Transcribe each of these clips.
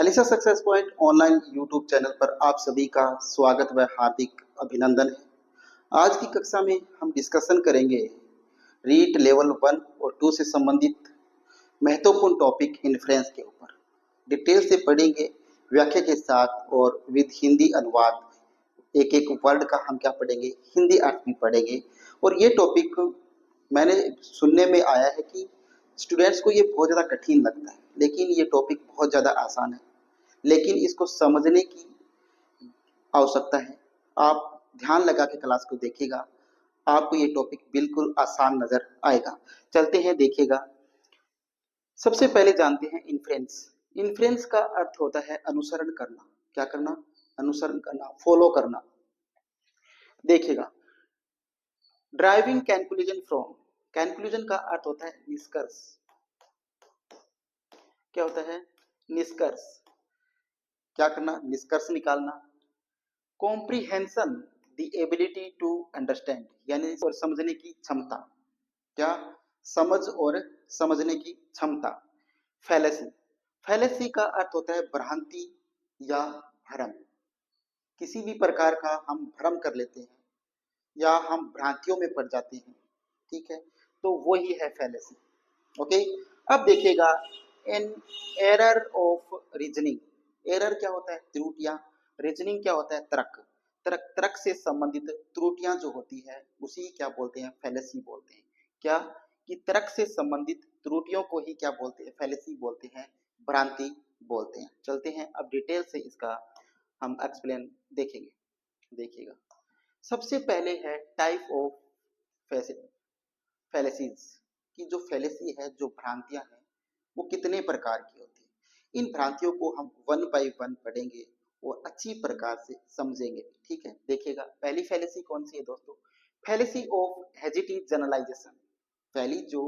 Alyssa success point online YouTube channel पर आप सभी का स्वागत व हार्दिक अभिनंदन है। आज की कक्षा में हम डिस्कशन करेंगे रीट लेवल 1 और 2 से संबंधित महत्वपूर्ण टॉपिक इन्फ्लुएंस के ऊपर। डिटेल से पढ़ेंगे व्याख्या के साथ और विद हिंदी अनुवाद। एक एक वर्ड का हम क्या पढ़ेंगे, हिंदी अर्थ भी पढ़ेंगे। और ये टॉपिक मैंने सुनने में आया है कि स्टूडेंट्स को ये बहुत ज़्यादा कठिन लगता है, लेकिन ये टॉपिक बहुत ज़्यादा आसान है। लेकिन इसको समझने की आवश्यकता है। आप ध्यान लगा के क्लास को देखिएगा, आपको ये टॉपिक बिल्कुल आसान नजर आएगा। चलते हैं, देखिएगा। सबसे पहले जानते हैं इन्फ्रेंस। इन्फ्रेंस का अर्थ होता है अनुसरण करना। क्या करना? अनुसरण करना, फॉलो करना। देखिएगा, ड्राइविंग कैलकुलेशन फ्रॉम। कैलकुलेशन का अर्थ होता है निष्कर्ष। क्या होता है? निष्कर्ष। क्या करना? निष्कर्ष निकालना। Comprehension, the ability to understand, यानी और समझने की क्षमता। क्या? समझ और समझने की क्षमता। फैलेसी। फैलेसी का अर्थ होता है भ्रांति या भ्रम। किसी भी प्रकार का हम भ्रम कर लेते हैं या हम भ्रांतियों में पड़ जाते हैं, ठीक है, तो वही है फैलेसी। ओके, अब देखिएगा an error of reasoning. Error क्या होता है? त्रुटियां। रीजनिंग क्या होता है? तर्क। तर्क से संबंधित त्रुटियां जो होती है उसी क्या बोलते हैं? फैलेसी बोलते हैं। क्या? कि तर्क से संबंधित त्रुटियों को ही क्या बोलते हैं? फैलेसी बोलते हैं, भ्रांति बोलते हैं। चलते हैं, अब डिटेल से इसका हम एक्सप्लेन देखेंगे। देखिएगा, सबसे पहले है टाइप ऑफ फैलेसीज की। जो फैलेसी है, जो भ्रांतियां हैं, वो कितने प्रकार की होती है। इन भ्रांतियों को हम वन बाय वन पढ़ेंगे और अच्छी प्रकार से समझेंगे, ठीक है। देखिएगा, पहली फैलेसी कौन सी है दोस्तों? Fallacy of hasty generalization. पहली जो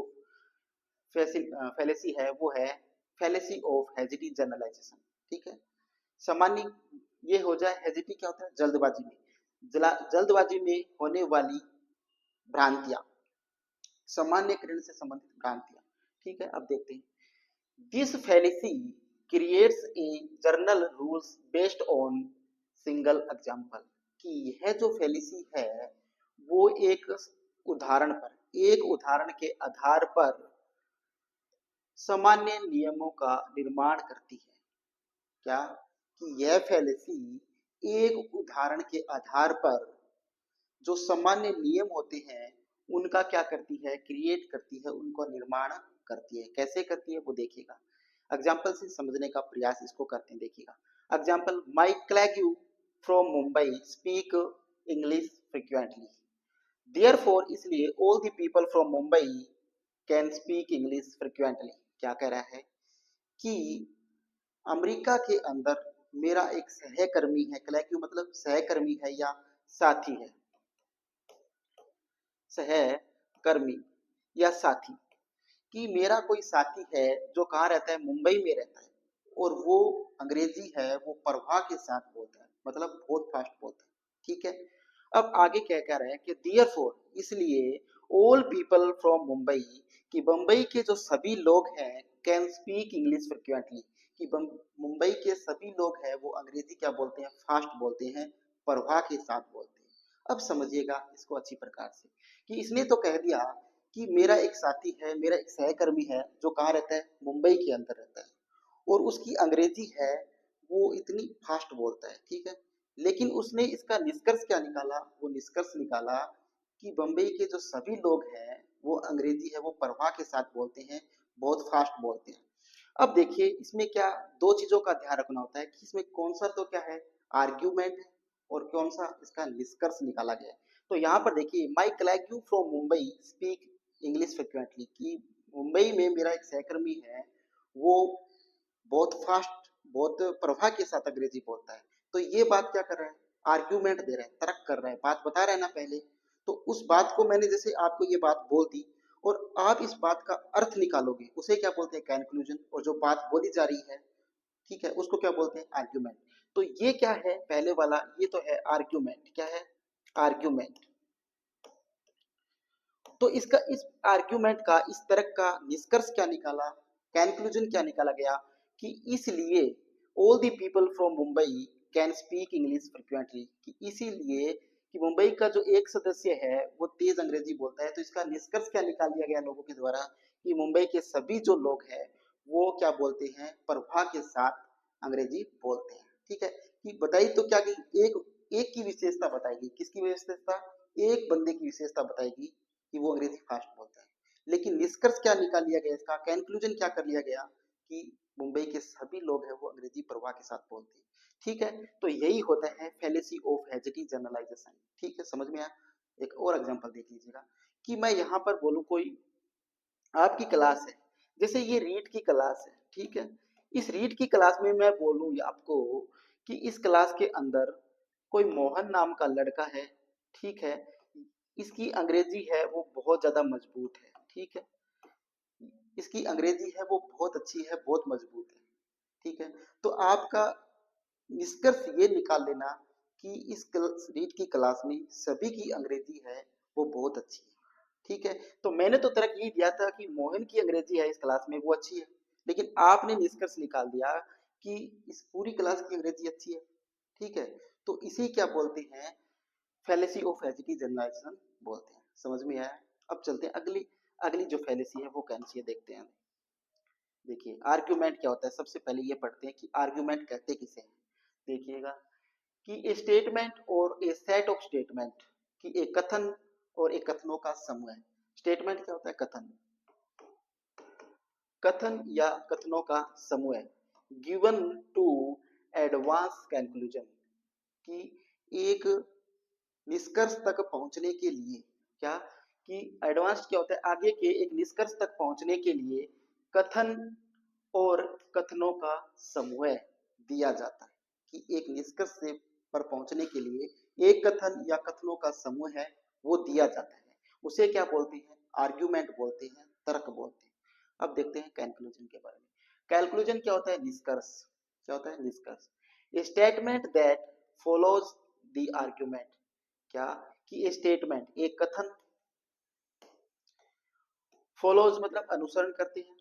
फैलेसी है वो है फैलेसी ऑफ हेजिटी जनरलाइजेशन, ठीक है। सामान्य ये हो जाए, हेजिटी क्या होता है? जल्दबाजी में, जल्दबाजी में होने वाली भ्रांतियां, सामान्यकरण से संबंधित भ्रांतियां, ठीक है। अब देखते हैं, this fallacy creates a journal rules based on single example. कि यह जो फैलेसी है वो एक उदाहरण के आधार पर सामान्य नियमों का निर्माण करती है। क्या? कि यह फैलेसी एक उदाहरण के आधार पर जो सामान्य नियम होते हैं उनका क्या करती है? क्रिएट करती है, उनको निर्माण करती है। कैसे करती है वो देखिएगा। एग्जाम्पल से समझने का प्रयास इसको करते हैं। देखिएगा, example, my colleague from Mumbai speak English frequently. Therefore, इसलिए all the people from Mumbai can speak English frequently. क्या कह रहा है? कि अमेरिका के अंदर मेरा एक सहकर्मी है। क्लैग्यू मतलब सहकर्मी है या साथी है, सहकर्मी या साथी। कि मेरा कोई साथी है जो कहाँ रहता है? मुंबई में रहता है, और वो अंग्रेजी है वो प्रवाह के साथ बोलता है, मतलब बहुत फास्ट बोलता है, ठीक है। अब आगे क्या कह रहे हैं कि देयरफॉर, इसलिए ऑल पीपल फ्रॉम मुंबई, कि मुंबई के जो सभी लोग हैं, कैन स्पीक इंग्लिश फ्रिक्वेंटली, कि मुंबई के सभी लोग हैं वो अंग्रेजी क्या बोलते हैं? फास्ट बोलते हैं, प्रवाह के साथ बोलते हैं। अब समझिएगा इसको अच्छी प्रकार से, कि इसने तो कह दिया कि मेरा एक साथी है, मेरा एक सहकर्मी है जो कहाँ रहता है? मुंबई के अंदर रहता है, और उसकी अंग्रेजी है वो इतनी फास्ट बोलता है, ठीक है। लेकिन उसने इसका निष्कर्ष क्या निकाला? वो निष्कर्ष निकाला कि बम्बई के जो सभी लोग हैं वो अंग्रेजी है वो प्रवाह के साथ बोलते हैं, बहुत फास्ट बोलते हैं। अब देखिए, इसमें क्या दो चीजों का ध्यान रखना होता है कि इसमें कौन सा तो क्या है? आर्ग्यूमेंट है, और कौन सा इसका निष्कर्ष निकाला गया है। तो यहाँ पर देखिए, my colleague from Mumbai speak English frequently, कि मुंबई में मेरा एक सहकर्मी है वो बहुत फास्ट, बहुत प्रवाह के साथ अंग्रेजी बोलता है। तो ये बात क्या कर रहा है? आर्ग्यूमेंट दे रहा है, तर्क कर रहा है, बात बता रहा है ना पहले। तो उस बात को मैंने जैसे आपको ये बात बोल दी, और आप इस बात का अर्थ निकालोगे, उसे क्या बोलते हैं? कंक्लूजन। और जो बात बोली जा रही है, ठीक है, उसको क्या बोलते हैं? आर्ग्यूमेंट। तो ये क्या है? पहले वाला ये तो है आर्ग्यूमेंट। क्या है? आर्ग्यूमेंट। तो इसका, इस आर्ग्यूमेंट का, इस तर्क का निष्कर्ष क्या निकाला? कंक्लूजन क्या निकाला गया? कि इसलिए all the people from Mumbai can speak English frequently, कि इसीलिए कि मुंबई का जो एक सदस्य है वो तेज अंग्रेजी बोलता है। तो इसका निष्कर्ष क्या निकाल दिया गया लोगों के द्वारा कि मुंबई के सभी जो लोग हैं वो क्या बोलते हैं, प्रभा के साथ अंग्रेजी बोलते हैं। ठीक है, कि बताई तो क्या कि एक एक की विशेषता बताएगी, किसकी विशेषता, एक बंदे की विशेषता बताएगी कि वो अंग्रेजी फास्ट बोलता है। लेकिन निष्कर्ष क्या निकाल लिया गया, इसका कंक्लूजन क्या कर लिया गया कि मुंबई के सभी लोग हैं वो अंग्रेजी प्रभा के साथ बोलते हैं। ठीक है, तो यही होता है फैलेसी ऑफ हेजिटी जनरलाइजेशन। ठीक है, समझ में आया। एक और एग्जांपल देख लीजिएगा कि मैं यहाँ पर बोलूँ कोई आपकी क्लास है, जैसे ये रीड की क्लास है। ठीक है, इस रीड की क्लास में मैं बोलूँ आपको कि इस क्लास के अंदर कोई मोहन नाम का लड़का है। ठीक है, इसकी अंग्रेजी है वो बहुत ज्यादा मजबूत है। ठीक है, इसकी अंग्रेजी है वो बहुत अच्छी है, बहुत मजबूत है। ठीक है, तो आपका निष्कर्ष ये निकाल लेना कि इस रीड की क्लास में सभी की अंग्रेजी है वो बहुत अच्छी है। ठीक है, तो मैंने तो तर्क ये दिया था कि मोहन की अंग्रेजी है इस क्लास में वो अच्छी है, लेकिन आपने निष्कर्ष निकाल दिया कि इस पूरी क्लास की अंग्रेजी अच्छी है। ठीक है, तो इसे क्या बोलते हैं, फैलेसी ऑफ हेजिटी जनरलाइजेशन बोलते हैं। समझ में आया। अब चलते हैं अगली अगली जो फैलेसी है वो कौन सी है देखते हैं। देखिए आर्ग्यूमेंट क्या होता है, सबसे पहले ये पढ़ते हैं कि आर्ग्यूमेंट कहते किसे हैं। देखिएगा कि ए स्टेटमेंट और ए सेट ऑफ स्टेटमेंट, कि एक कथन और एक कथनों का समूह है। स्टेटमेंट क्या होता है, कथन, कथन या कथनों का समूह है। गिवन टू एडवांस कंक्लूजन, कि एक निष्कर्ष तक पहुंचने के लिए, क्या कि एडवांस क्या होता है, आगे के एक निष्कर्ष तक पहुंचने के लिए कथन और कथनों का समूह दिया जाता है। कि एक निष्कर्ष से पर पहुंचने के लिए एक कथन या कथनों का समूह है वो दिया जाता है, उसे क्या बोलते हैं, आर्ग्यूमेंट बोलते हैं, तर्क बोलते हैं। अब देखते हैं कंक्लूजन के बारे में। कंक्लूजन क्या होता है, निष्कर्ष। क्या होता है, निष्कर्ष। ए statement that follows the argument, क्या कि ए स्टेटमेंट एक कथन, फॉलोज मतलब अनुसरण करते हैं,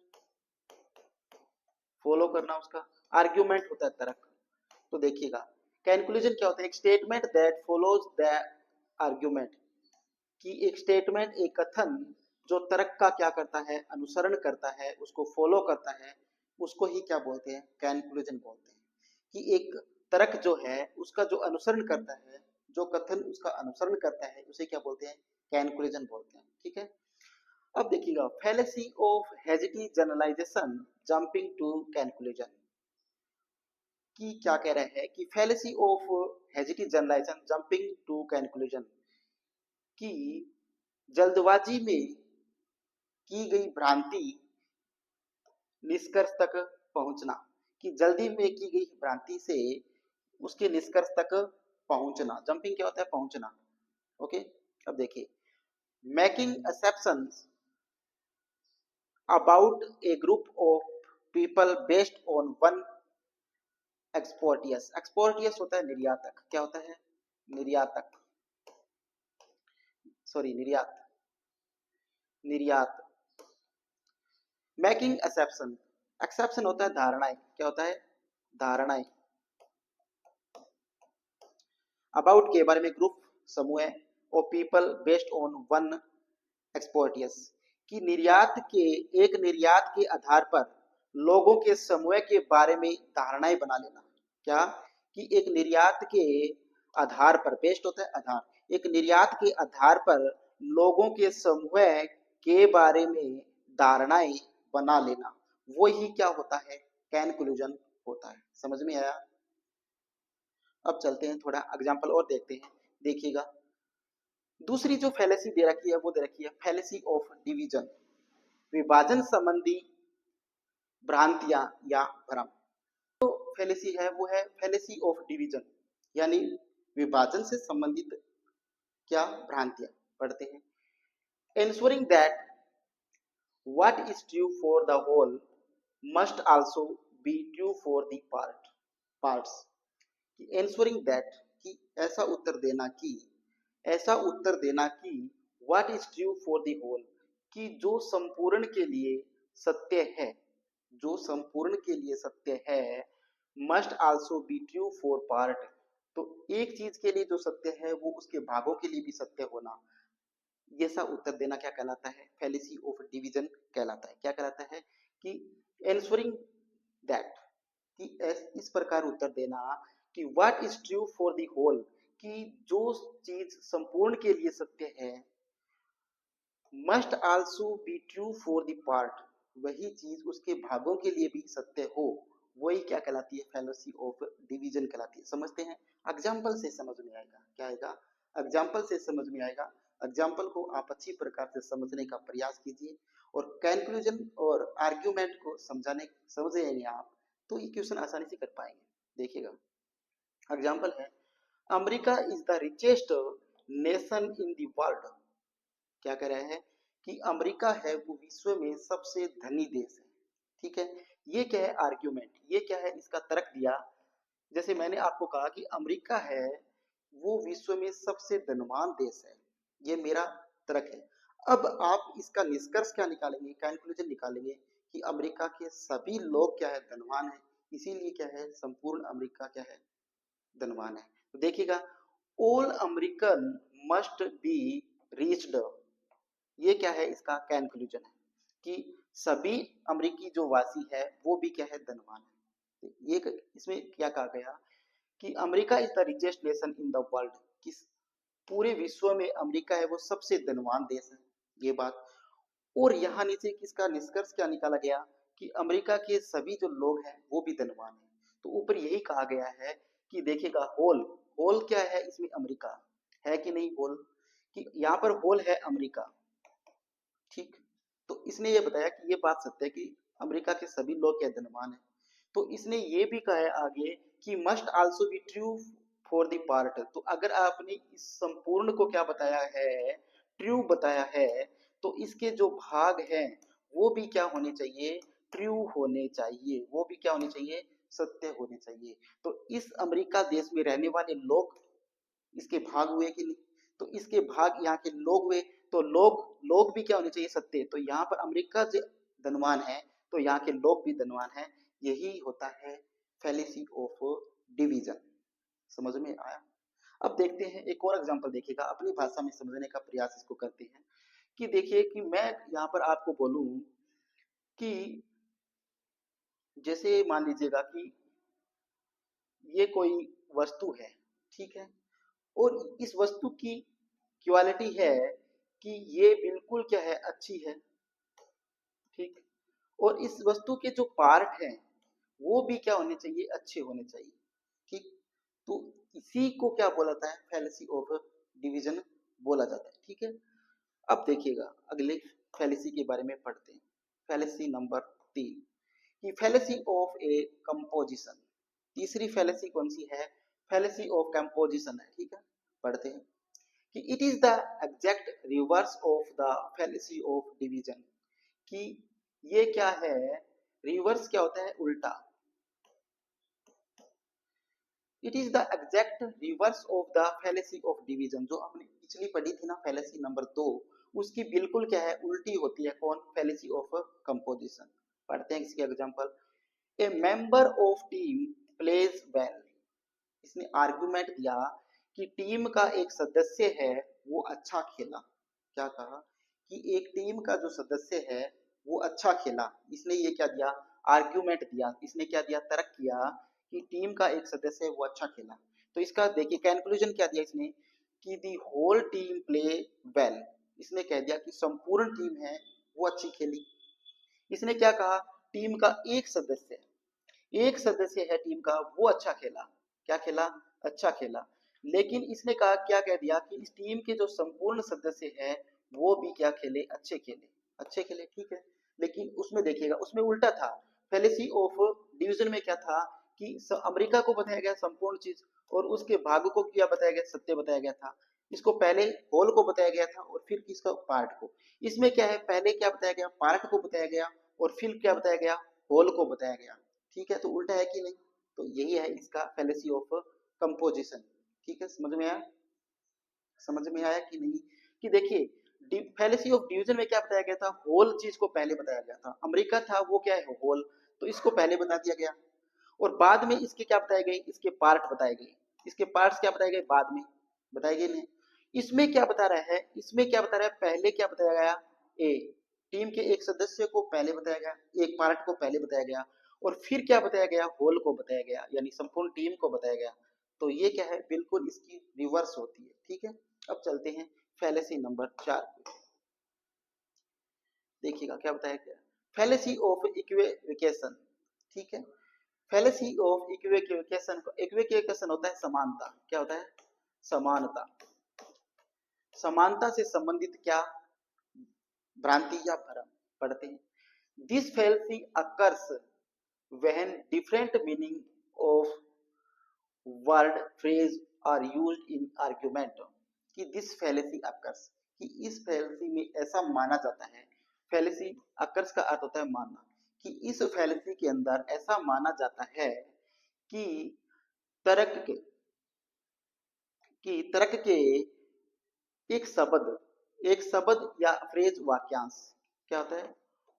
फॉलो करना उसका, आर्ग्यूमेंट होता है तर्क। तो देखिएगा कंक्लूजन क्या होता है, एक statement that follows the argument, कि एक स्टेटमेंट एक कथन जो तर्क का क्या करता है, अनुसरण करता है, उसको फॉलो करता है, उसको ही क्या बोलते हैं, कंक्लूजन बोलते हैं। कि एक तर्क जो है उसका जो अनुसरण करता है, जो कथन उसका अनुसरण करता है उसे क्या बोलते हैं, कंक्लूजन बोलते हैं। ठीक है, अब देखिएगा fallacy of hasty generalization jumping to conclusion, कि क्या कह रहे हैं कि fallacy of hasty generalization jumping to conclusion, कि जल्दबाजी में की गई भ्रांति निष्कर्ष तक पहुंचना, कि जल्दी में की गई भ्रांति से उसके निष्कर्ष तक पहुंचना। जंपिंग क्या होता है, पहुंचना। ओके, अब देखिए making exceptions about a group of people based on one exporters. Exporters होता है निर्यातक, क्या होता है, निर्यातक, सॉरी निर्यात, निर्यात। मेकिंग एक्सेप्शन, एक्सेप्शन होता है धारणाएं, क्या होता है, धारणाएं। अबाउट के बारे में, ग्रुप समूह है, और पीपल बेस्ड ऑन वन एक्सपोर्टियस, कि निर्यात के, एक निर्यात के आधार पर लोगों के समूह के बारे में धारणाएं बना लेना। क्या कि एक निर्यात के आधार पर, बेस्ड होता है आधार, एक निर्यात के आधार पर लोगों के समूह के बारे में धारणाएं बना लेना, वो ही क्या होता है, कंक्लूजन होता है। समझ में आया। अब चलते हैं थोड़ा एग्जांपल और देखते हैं। देखिएगा दूसरी जो फैलेसी दे रखी है वो दे रखी है फैलेसी ऑफ डिवीजन, विभाजन संबंधी भ्रांतियां या भ्रम। तो फैलेसी है वो है फैलेसी ऑफ डिवीजन, यानी विभाजन से संबंधित क्या भ्रांतियां। पढ़ते हैं, ensuring that what is true for the whole must also be true for the parts, कि ensuring that, कि ऐसा उत्तर देना कि, ऐसा उत्तर देना कि what is true for the whole, कि जो संपूर्ण के लिए सत्य है, जो संपूर्ण के लिए सत्य है must also be true for part. तो एक चीज के लिए जो सत्य है वो उसके भागों के लिए भी सत्य होना, ये सा उत्तर देना क्या कहलाता है, फैलेसी ऑफ डिवीजन कहलाता है। क्या कहलाता है कि एंसवरिंग दैट, कि इस प्रकार उत्तर देना कि what is true for the whole, कि जो चीज संपूर्ण के लिए सत्य है, must also be true for the part, वही चीज उसके भागों के लिए भी सत्य हो, वही क्या कहलाती है, फैलेसी ऑफ डिवीजन कहलाती है। समझते हैं, एग्जाम्पल से समझ में आएगा, क्या आएगा, एग्जाम्पल से समझ में आएगा। एग्जाम्पल को आप अच्छी प्रकार से समझने का प्रयास कीजिए और कंक्लूजन और आर्ग्यूमेंट को समझेंगे आप तो ये क्वेश्चन आसानी से कर पाएंगे। देखिएगा, एग्जाम्पल है, America is the richest nation in the world. क्या कह रहे हैं कि अमेरिका है वो विश्व में सबसे धनी देश है। ठीक है, ये क्या है आर्ग्यूमेंट, ये क्या है इसका तर्क दिया। जैसे मैंने आपको कहा कि अमेरिका है वो विश्व में सबसे धनवान देश है, ये मेरा तर्क है। अब आप इसका निष्कर्ष क्या निकालेंगे, कंक्लूजन निकालेंगे कि अमेरिका के सभी लोग क्या है, धनवान है, इसीलिए क्या है, संपूर्ण अमेरिका क्या है, धनवान है। तो देखिएगा, all American must be riched, ये क्या है इसका कंक्लूजन है कि सभी अमेरिकी जो वासी है वो भी क्या है, धनवान है। ये इसमें क्या कहा गया कि America is the richest nation in the world, कि पूरे विश्व में अमेरिका है वो सबसे धनवान देश है, ये बात। और यहाँ नीचे किसका निष्कर्ष क्या निकाला गया कि अमेरिका के सभी जो लोग हैं वो भी धनवान है। तो ऊपर यही कहा गया है कि देखिएगा, होल, होल क्या है इसमें, अमेरिका है कि नहीं होल, कि यहाँ पर होल है अमेरिका। ठीक, तो इसने ये बताया कि ये बात सत्य है कि अमेरिका के सभी लोग क्या धनवान है। तो इसने ये भी कहा है आगे कि must also be true for the part. तो अगर आपने इस संपूर्ण को क्या बताया है, ट्रू बताया है, तो इसके जो भाग हैं वो भी क्या होने चाहिए, ट्रू होने चाहिए, वो भी क्या होने चाहिए, सत्य होने चाहिए। तो इस अमेरिका देश में रहने वाले लोग इसके भाग हुए कि नहीं, तो इसके भाग यहाँ के लोग हुए, तो लोग लोग भी क्या होने चाहिए, सत्य। तो यहाँ पर अमेरिका जो धनवान है तो यहाँ के लोग भी धनवान हैं, यही होता है फैलेसी ऑफ डिवीजन। समझ में आया। अब देखते हैं एक और एग्जांपल, देखिएगा अपनी भाषा में समझने का प्रयास इसको करते हैं। कि देखिए कि मैं यहाँ पर आपको बोलूं कि जैसे मान लीजिएगा कि ये कोई वस्तु है, ठीक है, और इस वस्तु की क्वालिटी है कि ये बिल्कुल क्या है, अच्छी है। ठीक, और इस वस्तु के जो पार्ट हैं वो भी क्या होने चाहिए, अच्छे होने चाहिए। ठीक, तो इसी को क्या बोला जाता है, फैलेसी ऑफ डिवीजन बोला जाता है। ठीक है, अब देखिएगा अगले फैलेसी के बारे में पढ़ते हैं। फैलेसी नंबर 3, कि फैलेसी ऑफ ए कंपोजिशन। तीसरी फैलेसी कौन सी है, फैलेसी ऑफ कंपोजिशन है। ठीक है, पढ़ते हैं कि it is the exact reverse of the fallacy of division, कि ये क्या है, रिवर्स क्या होता है, उल्टा। It is the exact reverse of the fallacy of division, जो हमने पिछली पढ़ी थी ना फैलेसी नंबर 2, उसकी बिल्कुल क्या है, उल्टी होती है। कौन, फैलेसी ऑफ कंपोजिशन। पढ़ते हैं इसके example, A member of team pledge well. इसने आर्गुमेंट दिया कि टीम का एक सदस्य है वो अच्छा खेला। क्या कहा कि एक टीम का जो सदस्य है वो अच्छा खेला। इसने ये क्या दिया, आर्ग्यूमेंट दिया, इसने क्या दिया, तर्क किया कि टीम का एक सदस्य है वो अच्छा खेला। तो इसका देखिए कंक्लूजन क्या दिया इसने, कि the whole team play well. इसने कह दिया कि संपूर्ण टीम है वो अच्छी खेली। इसने क्या कहा, टीम का एक सदस्य है टीम का वो अच्छा खेला। क्या खेला, अच्छा खेला। लेकिन इसने कहा, क्या कह दिया कि इस टीम के जो संपूर्ण सदस्य हैं वो भी क्या खेले, अच्छे खेले, अच्छे खेले। ठीक है, लेकिन उसमें देखिएगा उसमें उल्टा था। फैलेसी ऑफ डिवीजन में क्या था कि अमेरिका को बताया गया संपूर्ण चीज और उसके भाग को क्या बताया गया, सत्य बताया गया था। इसको पहले होल को बताया गया था और फिर किसको, पार्ट को। इसमें क्या है, पहले क्या बताया गया, पार्ट को बताया गया और फिर क्या बताया गया, होल को बताया गया। ठीक है, तो उल्टा है कि नहीं, तो यही है इसका फैलेसी ऑफ कंपोजिशन। ठीक है, समझ में आया, समझ में आया कि नहीं। कि देखिए फैलेसी ऑफ डिवीजन में क्या बताया गया था, होल चीज को पहले बताया गया था। अमेरिका था वो क्या है, होल, तो इसको पहले बता दिया गया। और बाद में इसके क्या बताए गए, इसके पार्ट बताए गए। इसके पार्ट्स क्या बताए गए, बाद में बताए गए नहीं। इसमें क्या बता रहा है, इसमें क्या बता रहा है, पहले क्या बताया गया, ए टीम के एक सदस्य को पहले बताया गया, एक पार्ट को पहले बताया गया, और फिर क्या बताया गया, होल को बताया गया, यानी संपूर्ण टीम को बताया गया। तो ये क्या है, बिल्कुल इसकी रिवर्स होती है। ठीक है, अब चलते हैं फैलेसी नंबर 4। देखिएगा क्या बताया गया, फैलेसी ऑफ इक्विवेकेशन। ठीक है, फैलेसी ऑफ इक्विवेकेशन, इक्विवेकेशन होता है समानता, क्या होता है, समानता। समानता से संबंधित क्या, भ्रांति या भ्रम पढ़ते हैं। This fallacy occurs when different meaning of word phrase are used in argument. कि दिस फैलेसी अकर्स, कि इस फैलेसी में ऐसा माना जाता है, फैलेसी अकर्स का अर्थ होता है मानना, कि इस फैलेसी के अंदर ऐसा माना जाता है कि तर्क के, एक शब्द या फ्रेज वाक्यांश, क्या होता है,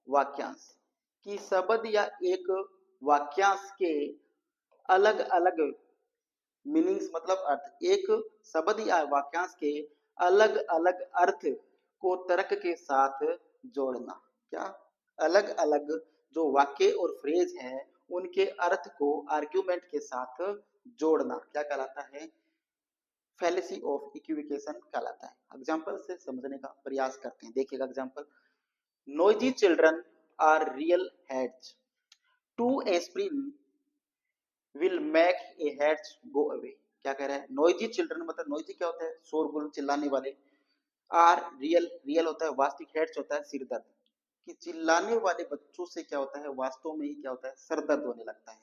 वाक्यांश, कि शब्द या एक वाक्यांश के अलग अलग मीनिंग्स मतलब अर्थ, एक शब्द या वाक्यांश के अलग अलग अर्थ को तर्क के साथ जोड़ना। क्या, अलग अलग जो वाक्य और फ्रेज है उनके अर्थ को आर्ग्यूमेंट के साथ जोड़ना क्या कहलाता है, फैलेसी ऑफ इक्विवेकेशन कहलाता है। एग्जांपल से समझने का प्रयास करते हैं, देखिएगा example. Noisy children are real heads, two aspirin will make a heads go away. क्या कह रहा है, नोइजी चिल्ड्रन मतलब नोइजी क्या होता है, शोरगुल चिल्लाने वाले, आर रियल, रियल होता है वास्तविक, हेड्स होता है सिर दर्द, कि चिल्लाने वाले बच्चों से क्या होता है, वास्तव में ही क्या होता है, सर दर्द होने लगता है।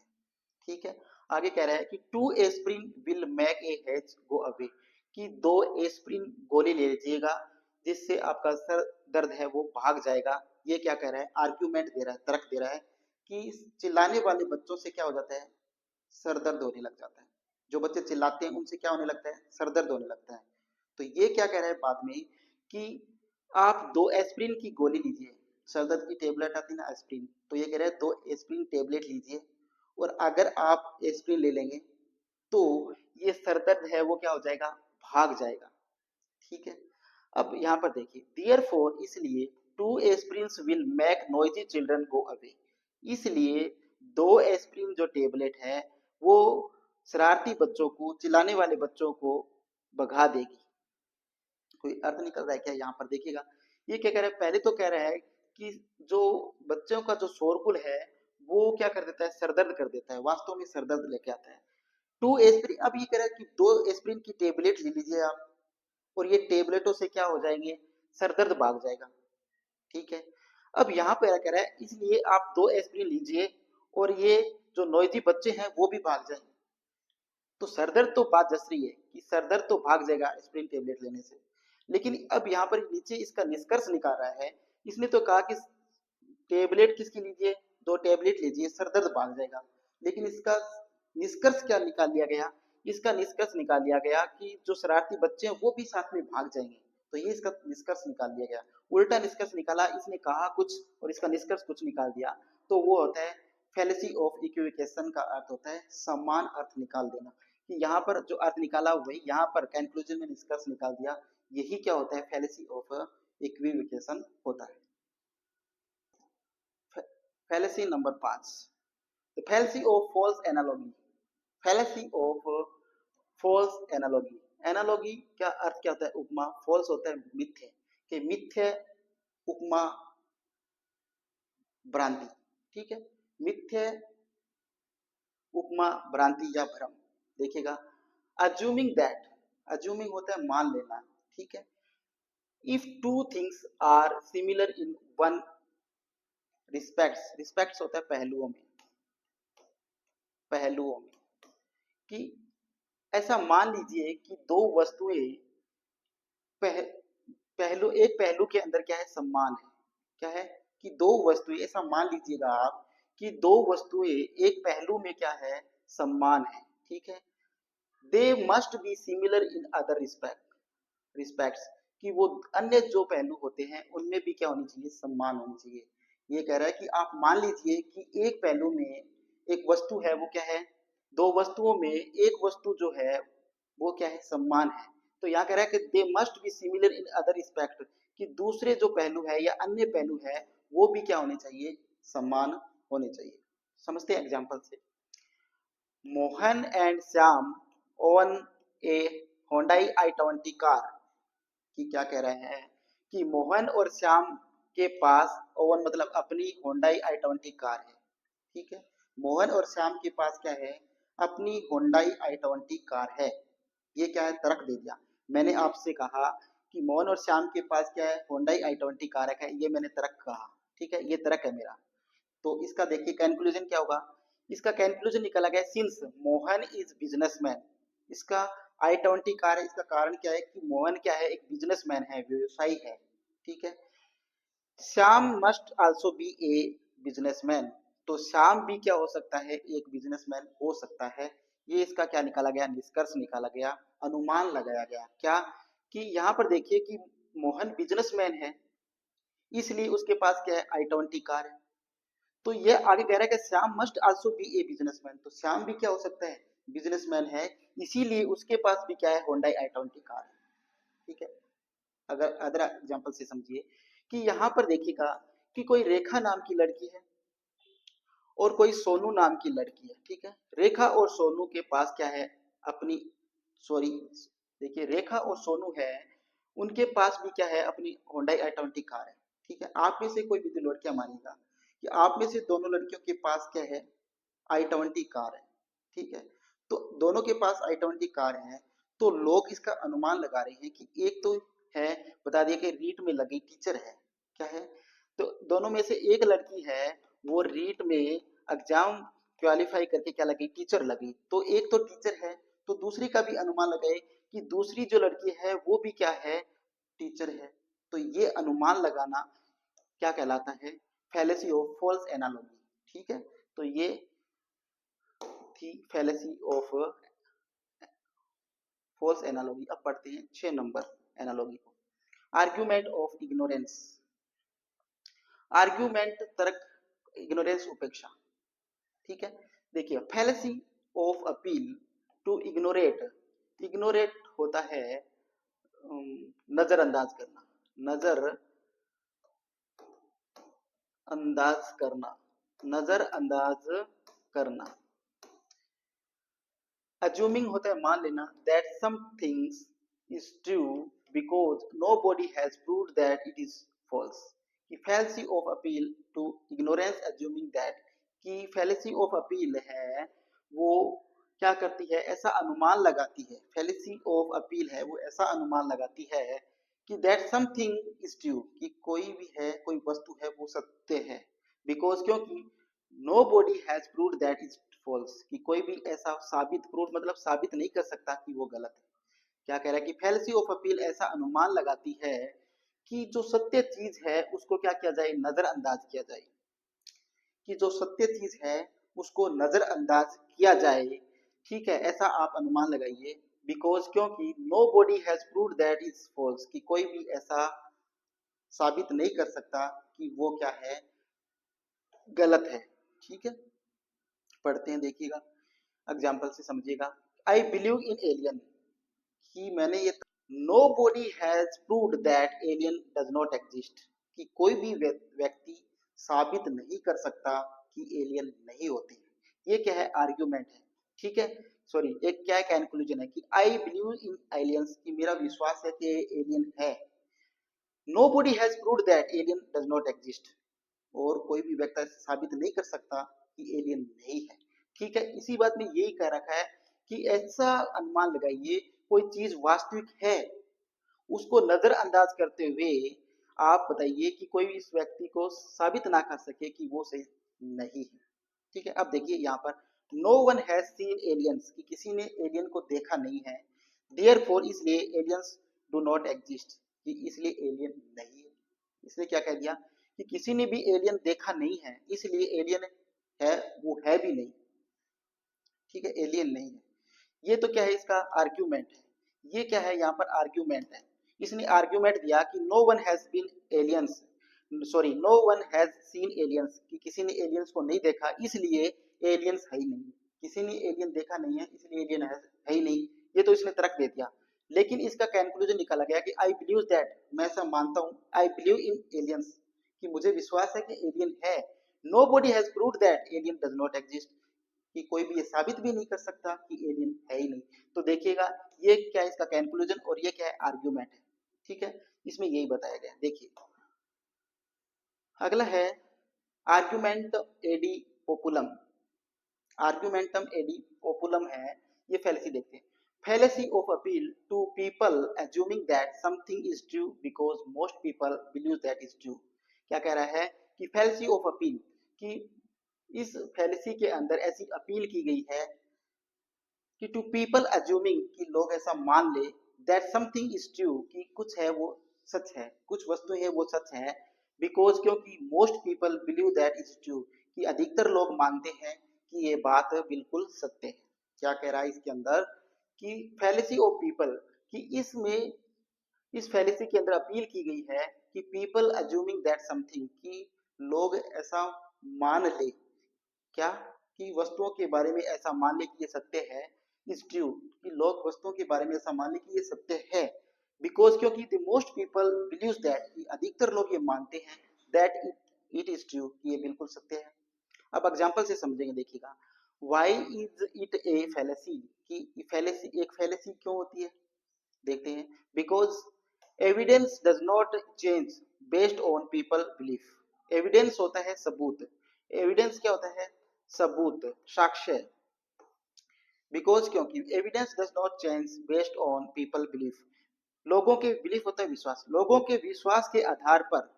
ठीक है, आगे कह रहा है कि two aspirin will make a heads go away, कि 2 एस्प्रिन गोली ले लीजिएगा जिससे आपका सर दर्द है वो भाग जाएगा। ये क्या कह रहा है, आर्ग्यूमेंट दे रहा है, तर्क दे रहा है कि चिल्लाने वाले बच्चों से क्या हो जाता है, सर दर्द होने लग जाता है। जो बच्चे चिल्लाते हैं उनसे क्या होने लगता है, सर दर्द होने लगता है। तो ये क्या कह रहा है बाद में कि आप 2 एस्प्रिन की गोली लीजिए, सर दर्द की टेबलेट आती है ना एस्प्रिन, तो ये कह रहा है 2 एस्प्रिन टेबलेट लीजिए, और अगर आप एस्प्रिन ले लेंगे तो ये सर दर्द है वो क्या हो जाएगा, भाग जाएगा। ठीक है, अब यहाँ पर देखिए, डियर फोर, इसलिए 2 aspirins will make noisy children go away, इसलिए 2 एस्प्रिन जो टेबलेट है वो शरारती बच्चों को, चिल्लाने वाले बच्चों को भगा देगी। कोई अर्थ निकल रहा है क्या यहाँ पर, देखिएगा ये क्या कह रहा है, पहले तो कह रहा है कि जो बच्चों का जो शोरगुल है वो क्या कर देता है, सरदर्द कर देता है, वास्तव में सरदर्द लेके आता है। 2 एस्प्रिन, अब ये कह रहा है कि 2 एस्प्रिन की टेबलेट ले लीजिए आप, और ये टेबलेटों से क्या हो जाएंगे, सरदर्द भाग जाएगा। ठीक है, अब यहाँ पे कह रहा है इसलिए आप 2 एस्प्रिन लीजिए और ये जो नोइजी बच्चे हैं वो भी भाग जाएंगे। तो सरदर्द तो बात जस रही है कि सरदर्द तो भाग जाएगा एस्प्रिन टेबलेट लेने से, लेकिन अब यहाँ पर नीचे इसका निष्कर्ष निकाल रहा है, इसने तो कहा कि टेबलेट किसकी लीजिए, 2 टेबलेट लीजिए सरदर्द भाग जाएगा, लेकिन इसका निष्कर्ष क्या निकाल लिया गया, इसका निष्कर्ष निकाल लिया गया कि जो शरारती बच्चे हैं वो भी साथ में भाग जाएंगे। तो ये इसका निष्कर्ष निकाल दिया गया, उल्टा निष्कर्ष निकाला, इसने कहा कुछ और इसका निष्कर्ष कुछ निकाल दिया। तो वो होता है फैलेसी ऑफ इक्विवेकेशन, का अर्थ होता है समान अर्थ निकाल देना, कि यहाँ पर जो अर्थ निकाला वही यहाँ पर कंक्लूजन में निष्कर्ष निकाल दिया। यही क्या होता है, फैलेसी ऑफ इक्विवेकेशन होता है। Fallacy number 5, the fallacy of false analogy. Fallacy of false analogy, analogy का अर्थ क्या होता है, उपमा, फॉल्स होता है मिथ्य, कि मिथ्य उपमा भ्रांति। ठीक है, मिथ्य उपमा भ्रांति या भ्रम। देखिएगा, अज्यूमिंग दैट, अज्यूमिंग होता है मान लेना। ठीक है, if two things are similar in one respects, respects होता है पहलुओं में, पहलुओं में, कि ऐसा मान लीजिए कि 2 वस्तुएं पह, पहलू, एक पहलू के अंदर क्या है, सम्मान है, क्या है कि 2 वस्तुएं, ऐसा मान लीजिएगा आप कि 2 वस्तुएं एक पहलू में क्या है, सम्मान है। ठीक है, they must be similar in other respects, कि वो अन्य जो पहलू होते हैं उनमें भी क्या होनी चाहिए, सम्मान होनी चाहिए। ये कह रहा है कि आप मान लीजिए कि एक पहलू में एक वस्तु है वो क्या है, दो वस्तुओं में एक वस्तु जो है वो क्या है, सम्मान है। तो यहाँ कह रहा है कि they must be similar in other respect, कि दूसरे जो पहलू है या अन्य पहलू है वो भी क्या होने चाहिए, समान होने चाहिए। समझते हैं एग्जाम्पल से। Mohan and Shyam own A Hyundai i20 car, कि क्या कह रहे हैं कि मोहन और श्याम के पास ओवन मतलब अपनी होंडाई i20 कार है। ठीक है, मोहन और श्याम के पास क्या है, अपनी होंडाई i20 कार है। ये क्या है, तर्क दे दिया। मैंने आपसे कहा कि मोहन और श्याम के पास क्या है, होंडाई i20 कार है, ये मैंने तर्क कहा। ठीक है, ये तर्क है मेरा। तो इसका देखिए कंक्लूजन क्या होगा, इसका कंक्लूजन निकला गया सिंस मोहन इज बिजनेसमैन। इसका i20 कार है, इसका कारण क्या है कि मोहन क्या है, एक बिजनेसमैन है, व्यवसायी है। ठीक है, Shyam must also B a businessman, तो श्याम भी क्या हो सकता है, एक बिजनेसमैन हो सकता है। ये इसका क्या निकाला गया, निष्कर्ष निकाला गया, अनुमान लगाया गया क्या, कि यहाँ पर देखिए कि मोहन बिजनेसमैन है, इसलिए उसके पास क्या है, i20 कार है। तो ये आगे कह रहा है कि Shyam must also B a businessman, तो श्याम भी क्या हो सकता है, बिजनेसमैन है, इसीलिए उसके पास भी क्या है, होंडा i20 कार है। ठीक है, अगर अदर एग्जांपल से समझिए कि यहाँ पर देखिएगा कि कोई रेखा नाम की लड़की है और कोई सोनू नाम की लड़की है। ठीक है, रेखा और सोनू के पास क्या है, अपनी सॉरी देखिए रेखा और सोनू है, उनके पास भी क्या है, अपनी होंडा i20 कार है। ठीक है, आप में से कोई भी दो लड़कियां मानेगा कि आप में से दोनों लड़कियों के पास क्या है, i20 कार है। ठीक है, तो दोनों के पास i20 कार है, तो लोग इसका अनुमान लगा रहे हैं कि एक तो है, बता दिया कि रीट में लगी टीचर है, क्या है, तो दोनों में से एक लड़की है, वो रीट में एग्जाम क्वालिफाई करके क्या लगी, टीचर लगी, तो एक तो टीचर है, तो दूसरी का भी अनुमान लगाए कि दूसरी जो लड़की है वो भी क्या है, टीचर है। तो ये अनुमान लगाना क्या कहलाता है, फैलेसी ऑफ फॉल्स एनालॉजी। ठीक है, तो ये थी फैलेसी ऑफ फॉल्स एनालॉजी। अब पढ़ते हैं 6 नंबर एनालॉजी को, आर्ग्यूमेंट ऑफ इग्नोरेंस। आर्ग्यूमेंट तर्क, इग्नोरेंस उपेक्षा। ठीक है, देखिए फैलेसी ऑफ अपील टू इग्नोरेट, इग्नोरेट होता है नजरअंदाज करना, नजर अंदाज करना, नजरअंदाज करना। अज्यूमिंग होता है मान लेना, that some things is true because nobody has proved that it is false, कि fallacy of appeal to ignorance assuming that, कि fallacy of appeal है वो क्या करती है, ऐसा अनुमान लगाती है, fallacy of appeal है वो ऐसा अनुमान लगाती है कि that something is true, कि कोई भी है, कोई वस्तु है वो सत्य है, because क्योंकि nobody has proved that is false, कि कोई भी ऐसा साबित, प्रूव मतलब साबित नहीं कर सकता कि वो गलत है। क्या कह रहा है कि फैलेसी ऑफ अपील ऐसा अनुमान लगाती है कि जो सत्य चीज है उसको क्या किया जाए, नजरअंदाज किया जाए, कि जो सत्य चीज है उसको नजरअंदाज किया जाए। ठीक है, ऐसा आप अनुमान लगाइए, बिकॉज क्योंकि nobody has proved that is false, कि कोई भी ऐसा साबित नहीं कर सकता कि वो क्या है, गलत है। ठीक है, पढ़ते हैं, देखिएगा एग्जाम्पल से समझिएगा। आई बिलीव इन एलियन, कि मैंने ये, nobody has proved that alien does not exist, कि कोई भी व्यक्ति साबित नहीं कर सकता कि एलियन नहीं होते हैं। ये क्या है, आर्ग्यूमेंट है। ठीक है, सॉरी एक क्या है, कंक्लूजन है कि आई बिलीव इन एलियंस, कि मेरा विश्वास है कि एलियन है। Nobody has proved that alien does not exist, और कोई भी व्यक्ति साबित नहीं कर सकता कि एलियन नहीं है। ठीक है, इसी बात में यही कह रखा है कि ऐसा अनुमान लगाइए कोई चीज वास्तविक है, उसको नजरअंदाज करते हुए आप बताइए कि कोई इस व्यक्ति को साबित ना कर सके कि वो सही नहीं है। ठीक है, अब देखिए यहाँ पर no one has seen aliens, कि किसी ने एलियन को देखा नहीं है, देयरफॉर इसलिए एलियंस डू नॉट एग्जिस्ट, कि इसलिए एलियन नहीं है। इसने क्या कह दिया कि किसी ने भी एलियन देखा नहीं है, इसलिए एलियन है वो है भी नहीं। ठीक है, एलियन नहीं है। ये तो क्या है, इसका आर्ग्यूमेंट है। ये क्या है, यहाँ पर आर्ग्यूमेंट है। इसने आर्ग्यूमेंट दिया कि no one has been aliens, sorry no one has seen aliens, कि किसी ने एलियंस को नहीं देखा, इसलिए एलियंस है ही नहीं, किसी ने एलियन देखा नहीं है, इसलिए एलियन है ही नहीं, ये तो इसने तर्क दे दिया। लेकिन इसका कंक्लूजन निकाला गया कि आई बिलीव दैट, मैं ऐसा मानता हूँ, आई बिलीव इन एलियंस, कि मुझे विश्वास है कि एलियन है। Nobody has proved that alien does not exist, कि कोई भी ये साबित भी नहीं कर सकता कि एलियन है ही नहीं। तो देखिएगा ये क्या है इसका कंक्लूजन और ये क्या है आर्ग्यूमेंट है। ठीक है, इसमें यही बताया गया। देखिए अगला है आर्ग्यूमेंट एडी पोपुलम। आर्ग्यूमेंटम एडी पोपुलम है, ये फैलेसी देखते हैं। fallacy of appeal to people assuming that something is true because most people believe that is true। क्या कह रहा है कि fallacy of appeal, कि इस fallacy के अंदर ऐसी अपील की गई है कि टू पीपल अज्यूमिंग, कि लोग ऐसा मान ले, दैट समथिंग इज ट्रू, कि कुछ है वो सच है, कुछ वस्तु है वो सच है, बिकॉज क्योंकि most people believe that is true, कि अधिकतर लोग मानते हैं कि ये बात बिल्कुल सत्य है। क्या कह रहा है इसके अंदर कि फैलेसी ऑफ पीपल, कि इसमें इस फैलेसी के अंदर अपील की गई है कि पीपल अज्यूमिंग दैट समथिंग, कि लोग ऐसा मान ले, क्या, कि वस्तुओं के बारे में ऐसा मान ले कि ये सत्य है, इज ट्रू, कि लोग वस्तुओं के बारे में ऐसा मान ले कि ये सत्य है, बिकॉज क्योंकि the most people believes that, कि अधिकतर लोग ये मानते हैं, दैट इट इज ट्रू, कि ये बिल्कुल सत्य है। अब एग्जांपल से समझेंगे, देखिएगा why is it A fallacy, कि फैलेसी एक फैलेसी क्यों होती है, देखते हैं। Because evidence does not change based on people belief. Evidence होता है सबूत, एविडेंस क्या होता है, सबूत, साक्ष्य। बिकॉज क्योंकि evidence does not change based on people belief, लोगों के बिलीफ होता है विश्वास, लोगों के विश्वास के आधार पर,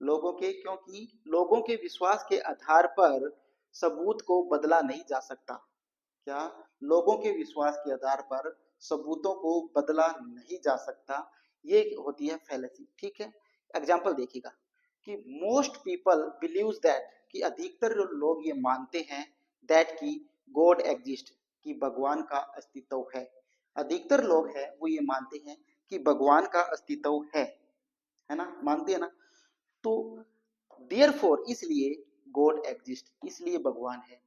लोगों के, क्योंकि लोगों के विश्वास के आधार पर सबूत को बदला नहीं जा सकता। क्या, लोगों के विश्वास के आधार पर सबूतों को बदला नहीं जा सकता, ये होती है फैलेसी। ठीक है, एग्जांपल देखिएगा कि मोस्ट पीपल बिलीव्स दैट, कि अधिकतर लोग ये मानते हैं, दैट कि गॉड एग्जिस्ट, कि भगवान का अस्तित्व है। अधिकतर लोग हैं वो ये मानते हैं कि भगवान का अस्तित्व है ना, मानते हैं ना। तो देयरफॉर, इसलिए गॉड एग्जिस्ट, इसलिए भगवान है।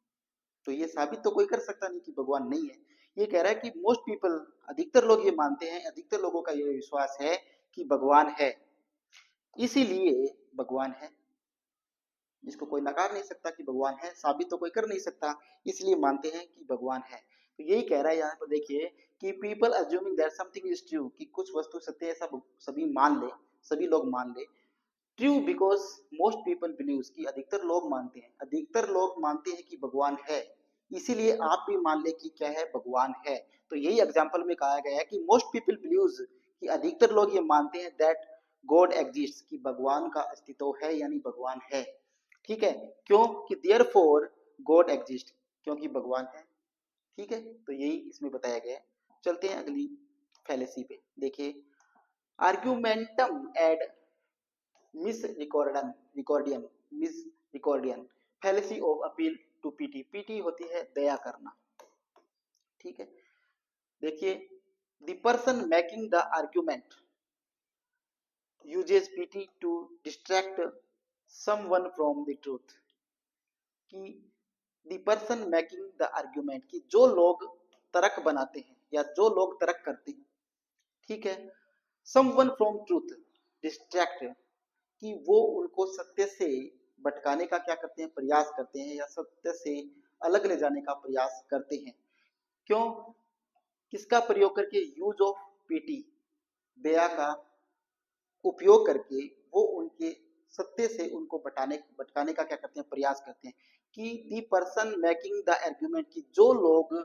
तो ये साबित तो कोई कर सकता नहीं कि भगवान नहीं है। ये कह रहा है कि मोस्ट पीपल, अधिकतर लोग ये मानते हैं, अधिकतर लोगों का ये विश्वास है कि भगवान है, इसीलिए भगवान है। इसको कोई नकार नहीं सकता कि भगवान है, साबित तो कोई कर नहीं सकता, इसलिए मानते हैं कि भगवान है। तो यही कह रहा है यहाँ पर, देखिए कि people assuming that something is true, कि कुछ वस्तु सत्य है, सब सभी मान ले, सभी लोग मान ले। True because most people believes, कि अधिकतर लोग मानते हैं, अधिकतर लोग मानते हैं कि भगवान है, इसीलिए आप भी मान ले कि क्या है, भगवान है। तो यही एग्जांपल में कहा गया है कि मोस्ट पीपल बिलीव्स, कि अधिकतर लोग ये मानते हैं, दैट गॉड एग्जिस्ट, कि भगवान का अस्तित्व है, यानी भगवान है। ठीक है, क्यों, कि देयरफॉर गॉड एग्जिस्ट, क्योंकि भगवान है। ठीक है, तो यही इसमें बताया गया है। चलते हैं अगली फैलेसी पे। देखिए argumentum ad misericordiam fallacy of appeal to pity. Pity होती है दया करना। ठीक है, देखिए the person making the argument uses pity to distract someone from the truth, कि the person making the argument, कि जो लोग तर्क बनाते हैं या जो लोग तर्क करते हैं, ठीक है, समवन फ्रॉम ट्रूथ, डिस्ट्रैक्ट, कि वो उनको सत्य से भटकाने का क्या करते हैं, प्रयास करते हैं, या सत्य से अलग ले जाने का प्रयास करते हैं। क्यों, किसका प्रयोग करके, यूज ऑफ पीटी, दया का उपयोग करके वो उनके सत्य से उनको भटकाने का क्या करते हैं, प्रयास करते हैं। कि the person making the argument, की जो लोग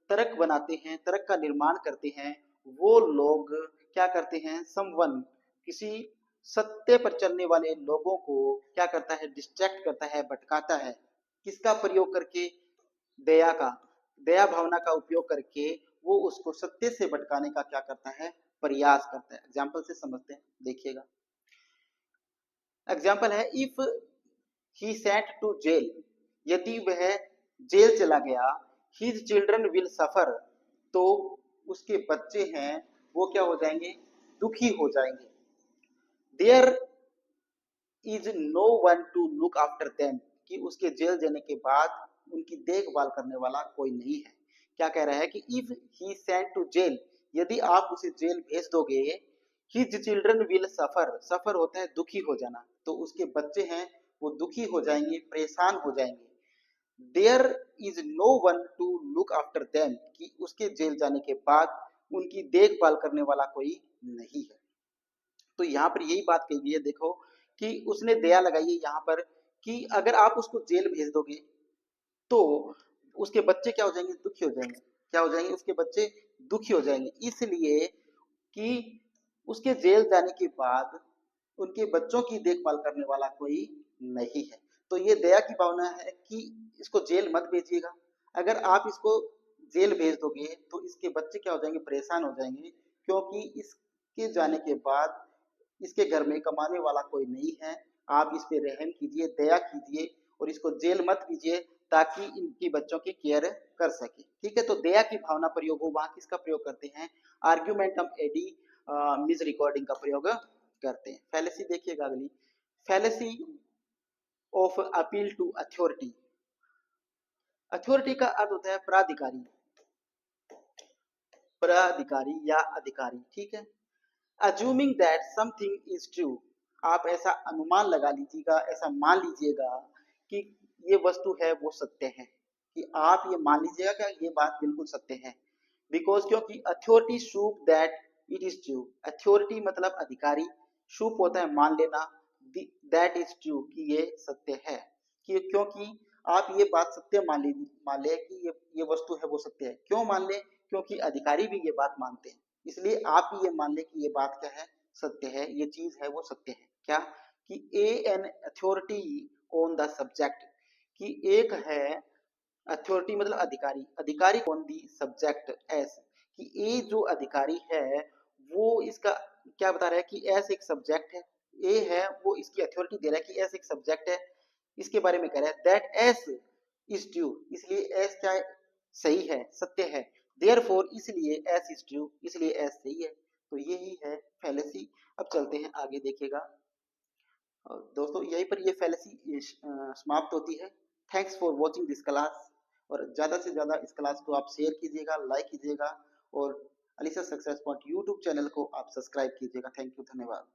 तर्क बनाते हैं, तर्क का निर्माण करते हैं, वो लोग क्या करते हैं, समवन, किसी सत्य पर चलने वाले लोगों को क्या करता है, डिस्ट्रैक्ट करता है, भटकाता है। किसका प्रयोग करके, दया का, दया भावना का उपयोग करके वो उसको सत्य से भटकाने का क्या करता है, प्रयास करता है। एग्जाम्पल से समझते हैं, देखिएगा एग्जाम्पल है, if he sent to jail, यदि वह जेल चला गया, हिज चिल्ड्रन विल सफर, तो उसके बच्चे हैं वो क्या हो जाएंगे, दुखी हो जाएंगे। There is no one to look after them, कि उसके जेल जाने के बाद उनकी देखभाल करने वाला कोई नहीं है। क्या कह रहा है कि if he sent to jail, यदि आप उसे जेल भेज दोगे, his children will suffer, suffer होता है दुखी हो जाना, तो उसके बच्चे हैं वो दुखी हो जाएंगे, परेशान हो जाएंगे। There is no one to look after them, कि उसके जेल जाने के बाद उनकी देखभाल करने वाला कोई नहीं है। तो यहाँ पर यही बात कही गई है, देखो कि उसने दया लगाई है यहाँ पर कि अगर आप उसको जेल भेज दोगे तो उसके बच्चे क्या हो जाएंगे, दुखी हो जाएंगे। क्या हो जाएंगे, उसके बच्चे दुखी हो जाएंगे, इसलिए कि उसके जेल जाने के बाद उनके बच्चों की देखभाल करने वाला कोई नहीं है। तो ये दया की भावना है कि इसको जेल मत भेजिएगा। अगर आप इसको जेल भेज दोगे तो इसके बच्चे क्या हो जाएंगे, परेशान हो जाएंगे, क्योंकि इसके जाने के बाद इसके घर में कमाने वाला कोई नहीं है। आप इस पे रहम कीजिए, दया कीजिए और इसको जेल मत कीजिए, ताकि इनकी बच्चों की केयर कर सके। ठीक है, तो दया की भावना प्रयोग हो वहां किसका प्रयोग करते हैं, आर्ग्यूमेंटम एडी मिस रिकॉर्डिंग का प्रयोग करते हैं। फैलेसी देखिएगा अगली, fallacy of appeal to authority. Authority का अर्थ होता है प्राधिकारी, प्राधिकारी या अधिकारी। ठीक है, assuming that something is true, आप ऐसा अनुमान लगा लीजिएगा, ऐसा मान लीजिएगा कि ये वस्तु है वो सत्य है, कि आप ये मान लीजिएगा कि ये बात बिल्कुल सत्य है। बिकॉज क्योंकि authority soup that it is true, authority मतलब अधिकारी, शूप होता है मान लेना, दैट इज ट्रू कि ये सत्य है, कि क्योंकि आप ये बात सत्य मान ले कि ये वस्तु है वो सत्य है। क्यों मान ले, क्योंकि अधिकारी भी ये बात मानते हैं, इसलिए आप भी ये मान ले कि ये बात क्या है, सत्य है, ये चीज है वो सत्य है। क्या, कि a an authority on the subject, कि एक है अथॉरिटी मतलब अधिकारी, अधिकारी ऑन दी सब्जेक्ट एस, कि ए जो अधिकारी है वो इसका क्या बता रहा है कि एस एक सब्जेक्ट है, ए है वो इसकी अथॉरिटी दे रहा है कि एस एक सब्जेक्ट है, इसके बारे में कह रहा है दैट एस इज ट्रू, इसलिए एस क्या है, सही है, सत्य है। देयरफॉर इसलिए एस इज ट्रू, इसलिए एस सही है। तो यही है फैलेसी। अब चलते हैं आगे, देखिएगा दोस्तों, यहीं पर ये फैलेसी समाप्त होती है। Thanks for watching this class, और ज़्यादा से ज़्यादा इस क्लास को आप शेयर कीजिएगा, लाइक कीजिएगा, और Alisa success point YouTube channel को आप सब्सक्राइब कीजिएगा। थैंक यू, धन्यवाद।